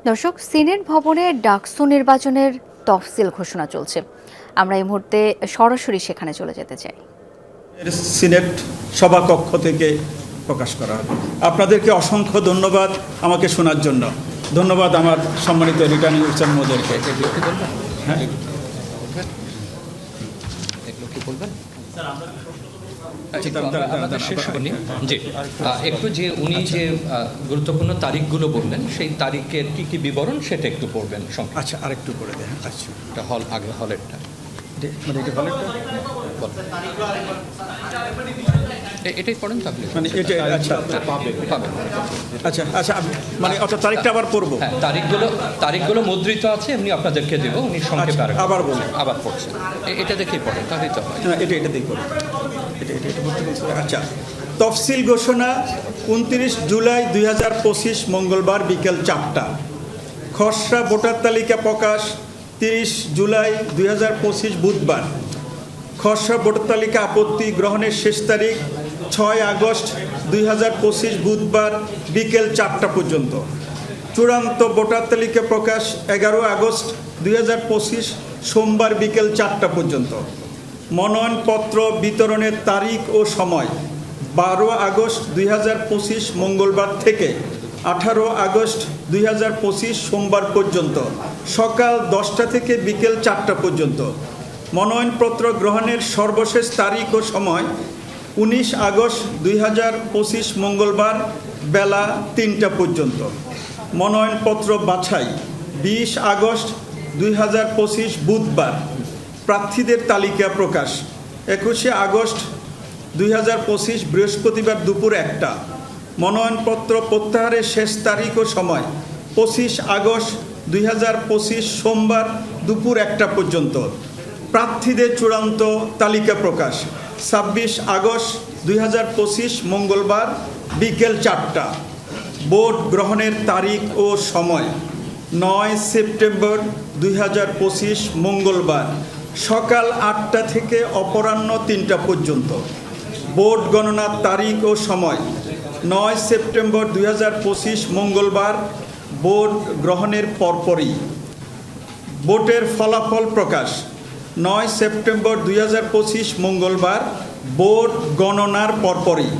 দর্শক, সিনেট ভবনে ডাকসু নির্বাচনের তফসিল ঘোষণা চলছে। আমরা এই মুহূর্তে সরাসরি সেখানে চলে যেতে চাই। সিনেট সভাকক্ষ থেকে প্রকাশ করা হবে। আপনাদেরকে অসংখ্য ধন্যবাদ আমাকে শোনার জন্য। ধন্যবাদ আমার সম্মানিত রিটার্নিং অফিসার মহোদয়কে। হ্যাঁ, একটু যে উনি যে গুরুত্বপূর্ণ তারিখগুলো বললেন সেই তারিখের কি কি বিবরণ সেটা একটু পড়বেন। আচ্ছা, আরেকটু করে দেন। আচ্ছা, এটা আগে হলেরটা মানে এটা হলেরটা এটাই পড়েন তাহলে মানে এটা। আচ্ছা পাবেন। আচ্ছা আচ্ছা, মানে অর্থাৎ তারিখটা আবার পড়বো। হ্যাঁ, তারিখগুলো মুদ্রিত আছে, এমনি আপনাদেরকে দেবো। উনি সংক্ষেপে আবার বলুন। আবার পড়ছেন, এটা দেখেই পড়েন তাহলেই তো হয়। এটা দেখুন। আচ্ছা, তফসিল ঘোষণা 29 জুলাই 2025 মঙ্গলবার বিকেল 4টা। খসড়া ভোটার তালিকা প্রকাশ 30 জুলাই 2025 বুধবার। খসড়া ভোটার তালিকা আপত্তি গ্রহণের শেষ তারিখ 6 আগস্ট 2025 বুধবার বিকেল 4টা পর্যন্ত। চূড়ান্ত ভোটার তালিকা প্রকাশ 11 আগস্ট 2025 সোমবার বিকেল 4টা পর্যন্ত। মনোনয়নপত্র বিতরণের তারিখ ও সময় 12 আগস্ট 2025 মঙ্গলবার থেকে 18 আগস্ট 2025 সোমবার পর্যন্ত সকাল 10টা থেকে বিকেল 4টা পর্যন্ত। মনোনয়নপত্র গ্রহণের সর্বশেষ তারিখ ও সময় 19 আগস্ট 2025 মঙ্গলবার বেলা 3টা পর্যন্ত। মনোনয়নপত্র বাছাই 20 আগস্ট 2025 বুধবার। প্রার্থীদের তালিকা প্রকাশ 21 আগস্ট 2025 বৃহস্পতিবার দুপুর 1টা। মনোনয়নপত্র প্রত্যাহারের শেষ তারিখ ও সময় 25 আগস্ট 2025 সোমবার দুপুর 1টা পর্যন্ত। প্রার্থীদের চূড়ান্ত তালিকা প্রকাশ 26 আগস্ট 2025 মঙ্গলবার বিকেল 4টা। ভোট গ্রহণের তারিখ ও সময় 9 সেপ্টেম্বর 2025 মঙ্গলবার সকাল 8টা থেকে অপরাহ্ন 3টা পর্যন্ত। ভোট গণনার তারিখ ও সময় 9 সেপ্টেম্বর 2025 মঙ্গলবার ভোট গ্রহণের পরপরই। ভোটের ফলাফল প্রকাশ 9 সেপ্টেম্বর 2025 মঙ্গলবার ভোট গণনার পরপরই।